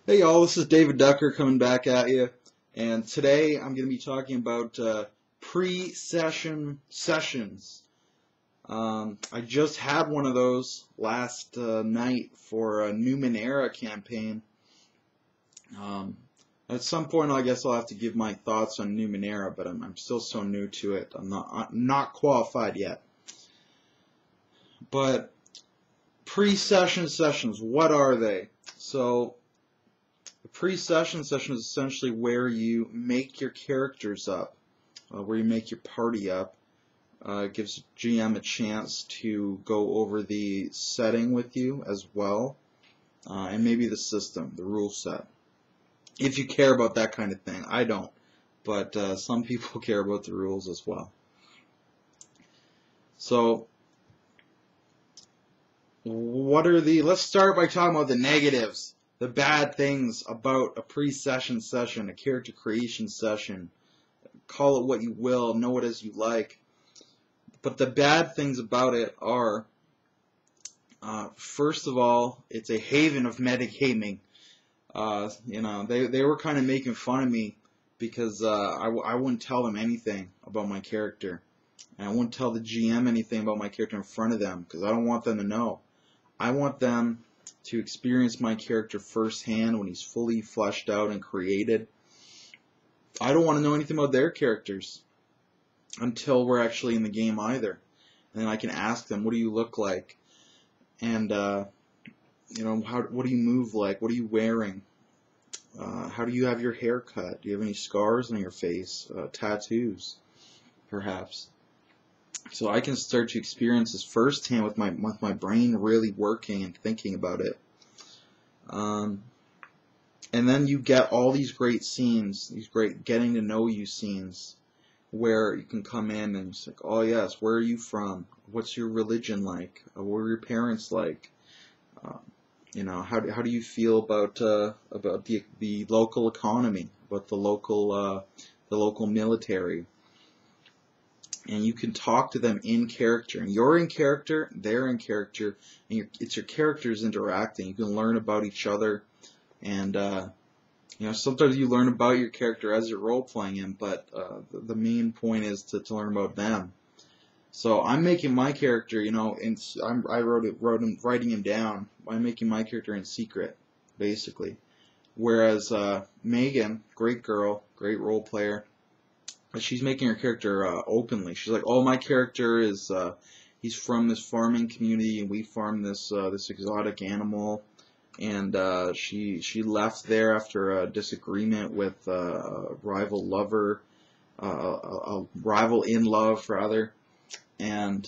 Hey y'all, this is David Ducker coming back at you, and today I'm going to be talking about pre-session sessions. I just had one of those last night for a Numenera campaign. At some point I guess I'll have to give my thoughts on Numenera, but I'm still so new to it. I'm not qualified yet. But pre-session sessions, what are they? So the pre-session session is essentially where you make your characters up, where you make your party up. It gives GM a chance to go over the setting with you as well, and maybe the system, the rule set. If you care about that kind of thing. I don't, but some people care about the rules as well. So let's start by talking about the negatives. The bad things about a pre-session session, a character creation session. Call it what you will, know it as you like. But the bad things about it are, first of all, it's a haven of metagaming. They were kind of making fun of me because I wouldn't tell them anything about my character. And I wouldn't tell the GM anything about my character in front of them because I don't want them to know. I want them to experience my character firsthand when he's fully fleshed out and created. I don't want to know anything about their characters until we're actually in the game either. And then I can ask them, what do you look like? And, what do you move like? What are you wearing? How do you have your hair cut? Do you have any scars on your face? Tattoos, perhaps. So I can start to experience this firsthand with my brain really working and thinking about it. And then you get all these great scenes, these great getting to know you scenes, where you can come in and it's like, oh yes, where are you from? What's your religion like? What are your parents like? How do you feel about the local economy, about the local military? And you can talk to them in character, and you're in character, they're in character, and it's your characters interacting. You can learn about each other, and sometimes you learn about your character as you're role playing him, but the main point is to learn about them. So I'm making my character, writing him down. I'm making my character in secret, basically. Whereas Megan, great girl, great role player, she's making her character openly. She's like, oh, my character is he's from this farming community, and we farm this exotic animal. And she left there after a disagreement with a rival lover, a rival in love rather, and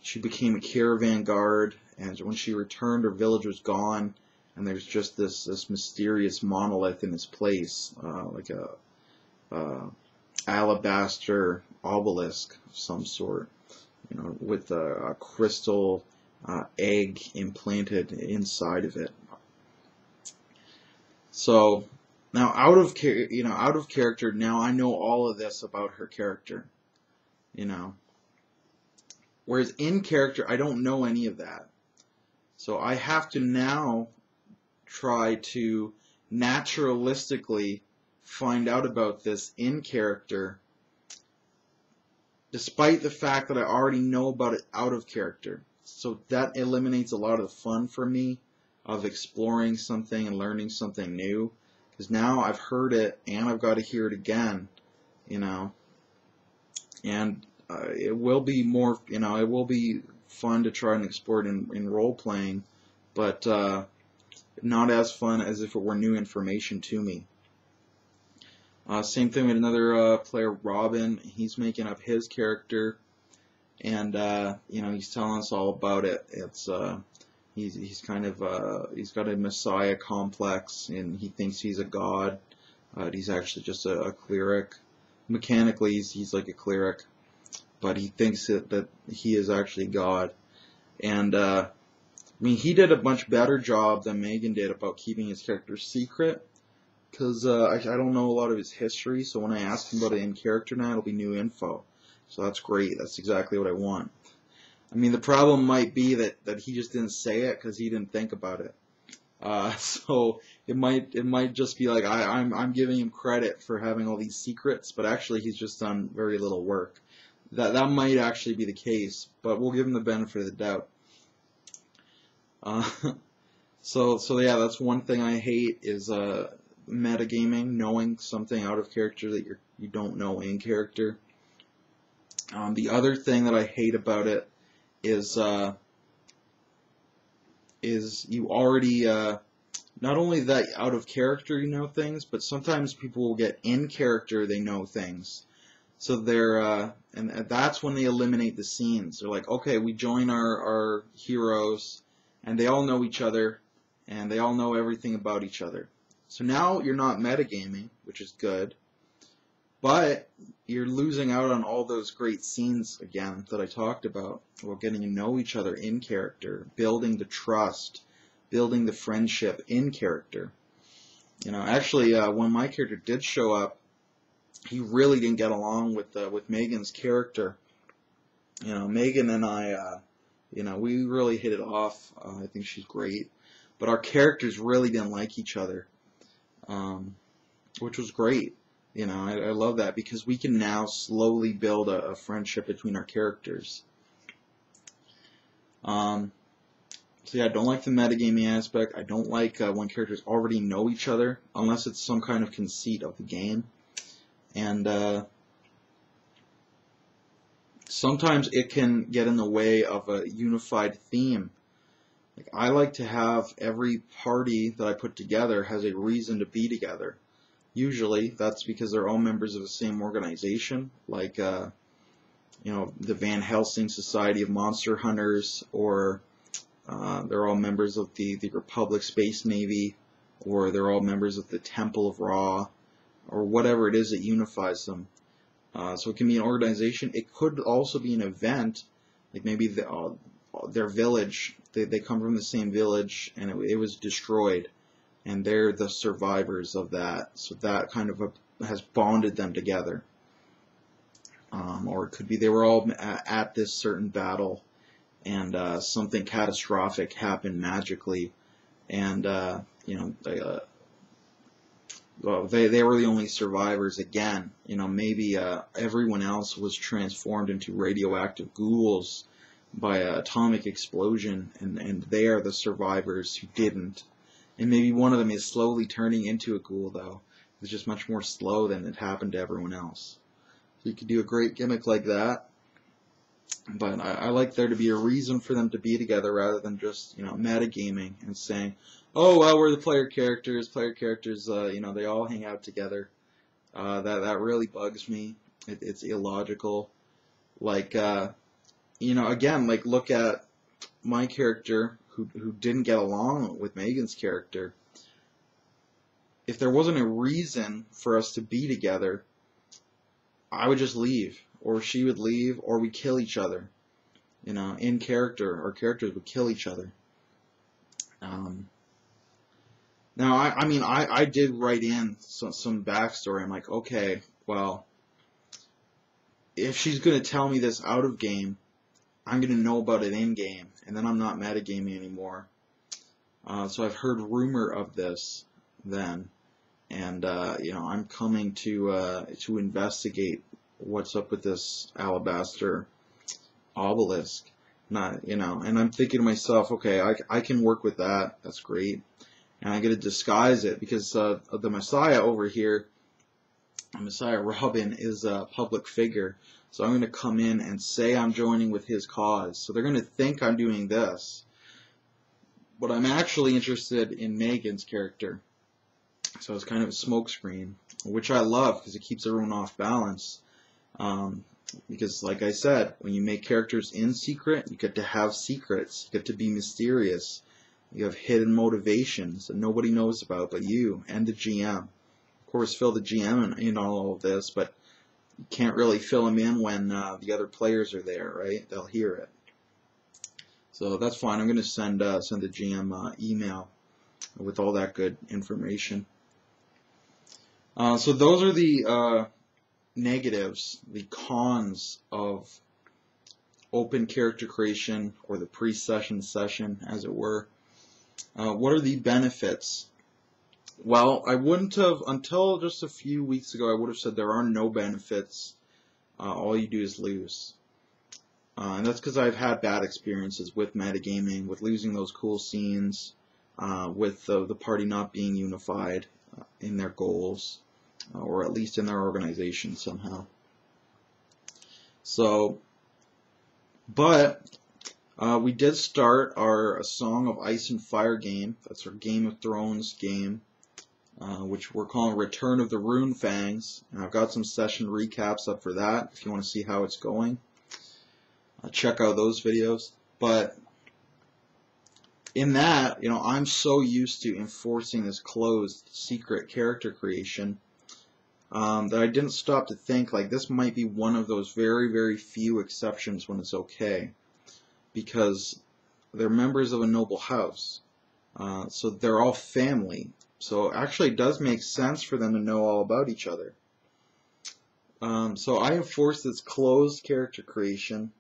she became a caravan guard. And when she returned, her village was gone, and there's just this mysterious monolith in its place, like a alabaster obelisk of some sort, with a crystal egg implanted inside of it. So now out of character, now I know all of this about her character, Whereas in character, I don't know any of that. So I have to now try to naturalistically find out about this in character, despite the fact that I already know about it out of character. So that eliminates a lot of the fun for me of exploring something and learning something new, because now I've heard it and I've got to hear it again, and it will be more, it will be fun to try and explore it in role playing, but not as fun as if it were new information to me. Same thing with another player, Robin. He's making up his character, and he's telling us all about it. It's he's kind of he's got a messiah complex, and he thinks he's a god. He's actually just a cleric. Mechanically, he's like a cleric, but he thinks that he is actually God. And he did a much better job than Megan did about keeping his character secret, because I don't know a lot of his history, so when I ask him about it in character now, it'll be new info. So that's great. That's exactly what I want. The problem might be that he just didn't say it because he didn't think about it. So it might just be like I'm giving him credit for having all these secrets, but actually he's just done very little work. That might actually be the case, but we'll give him the benefit of the doubt. Uh, so yeah, that's one thing I hate is metagaming, knowing something out of character that you don't know in character. The other thing that I hate about it is you already not only that out of character you know things, but sometimes people will get in character they know things. So they're and that's when they eliminate the scenes. They're like, okay, we join our heroes, and they all know each other, and they all know everything about each other. So now you're not metagaming, which is good, but you're losing out on all those great scenes again that I talked about getting to know each other in character, building the trust, building the friendship in character. Actually, when my character did show up, he really didn't get along with Megan's character. Megan and I, we really hit it off. I think she's great, but our characters really didn't like each other, which was great. I love that because we can now slowly build a friendship between our characters. So yeah, I don't like the metagaming aspect. I don't like when characters already know each other, unless it's some kind of conceit of the game. And sometimes it can get in the way of a unified theme. Like, I like to have every party that I put together has a reason to be together. Usually that's because they're all members of the same organization, like the Van Helsing Society of Monster Hunters, or they're all members of the Republic Space Navy, or they're all members of the Temple of Ra, or whatever it is that unifies them. So it can be an organization. It could also be an event, like maybe their village. They come from the same village, and it was destroyed, and they're the survivors of that. So that kind of has bonded them together. Or it could be they were all at this certain battle, and something catastrophic happened magically, and they were the only survivors again. Maybe everyone else was transformed into radioactive ghouls by an atomic explosion, and they are the survivors who didn't. And maybe one of them is slowly turning into a ghoul, though. It's just much more slow than it happened to everyone else. So you could do a great gimmick like that. But I like there to be a reason for them to be together rather than just, metagaming and saying, oh, well, we're the player characters. Player characters, they all hang out together. That really bugs me. It's illogical. Like, again, like, look at my character who didn't get along with Megan's character. If there wasn't a reason for us to be together, I would just leave, or she would leave, or we kill each other. In character, our characters would kill each other. Now, I did write in some backstory. I'm like, okay, well, if she's going to tell me this out of game, I'm going to know about it in game, and then I'm not metagaming anymore. So I've heard rumor of this then, and I'm coming to investigate what's up with this alabaster obelisk. And I'm thinking to myself, okay, I can work with that. That's great. And I get to disguise it because the Messiah over here, Messiah Robin, is a public figure. So I'm going to come in and say I'm joining with his cause. So they're going to think I'm doing this. But I'm actually interested in Megan's character. So it's kind of a smokescreen, which I love because it keeps everyone off balance. Because, like I said, when you make characters in secret, you get to have secrets. You get to be mysterious. You have hidden motivations that nobody knows about but you and the GM. Of course, fill the GM in all of this, but you can't really fill him in when the other players are there, right? They'll hear it. So that's fine. I'm going to send the GM email with all that good information. So those are the negatives, the cons of open character creation, or the pre-session session, as it were. What are the benefits? Well, I wouldn't have, until just a few weeks ago, I would have said there are no benefits. All you do is lose. And that's because I've had bad experiences with metagaming, with losing those cool scenes, with the party not being unified in their goals, or at least in their organization somehow. So, but we did start our Song of Ice and Fire game. That's our Game of Thrones game, which we're calling Return of the Runefangs. And I've got some session recaps up for that if you want to see how it's going. Check out those videos. But in that, I'm so used to enforcing this closed secret character creation that I didn't stop to think like this might be one of those very, very few exceptions when it's okay, because they're members of a noble house, so they're all family. So actually it does make sense for them to know all about each other. So I enforced this closed character creation,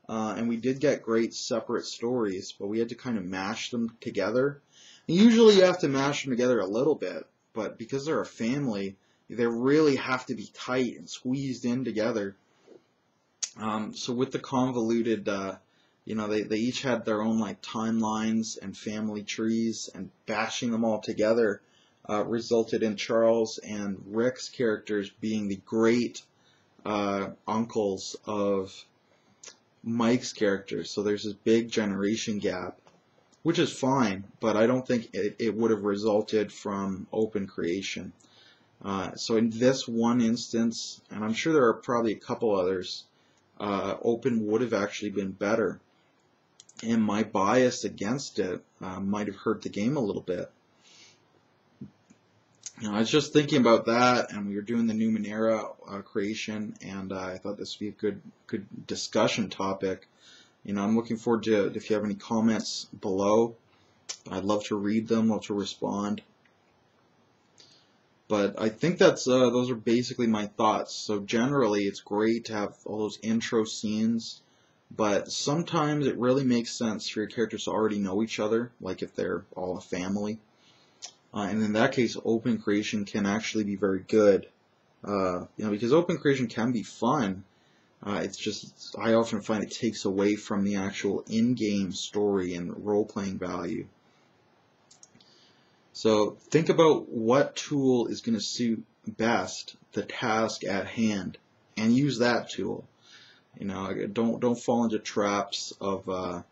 and we did get great separate stories, but we had to kind of mash them together. And usually you have to mash them together a little bit, but because they're a family, they really have to be tight and squeezed in together. So with the convoluted, they each had their own like timelines and family trees, and bashing them all together resulted in Charles and Rick's characters being the great uncles of Mike's characters. So there's this big generation gap, which is fine, but I don't think it would have resulted from open creation. So in this one instance, and I'm sure there are probably a couple others, open would have actually been better. And my bias against it might have hurt the game a little bit. I was just thinking about that, and we were doing the Numenera creation, and I thought this would be a good discussion topic. I'm looking forward to if you have any comments below. I'd love to read them, love to respond. But I think those are basically my thoughts. So generally, it's great to have all those intro scenes, but sometimes it really makes sense for your characters to already know each other, like if they're all a family. And in that case, open creation can actually be very good, because open creation can be fun. It's just, I often find it takes away from the actual in-game story and role-playing value. So think about what tool is going to suit best the task at hand, and use that tool. Don't fall into traps of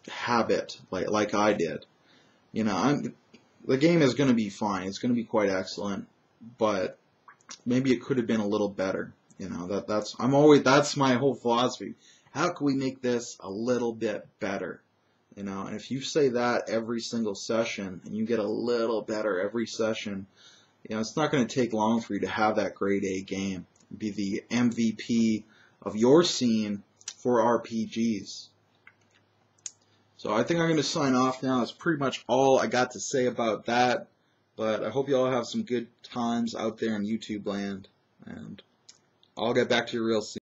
habit like I did. The game is going to be fine. It's going to be quite excellent, but maybe it could have been a little better. That's my whole philosophy. How can we make this a little bit better? And if you say that every single session, and you get a little better every session, it's not going to take long for you to have that grade A game, be the MVP of your scene for RPGs. So I think I'm going to sign off now. That's pretty much all I got to say about that. But I hope you all have some good times out there in YouTube land. And I'll get back to you real soon.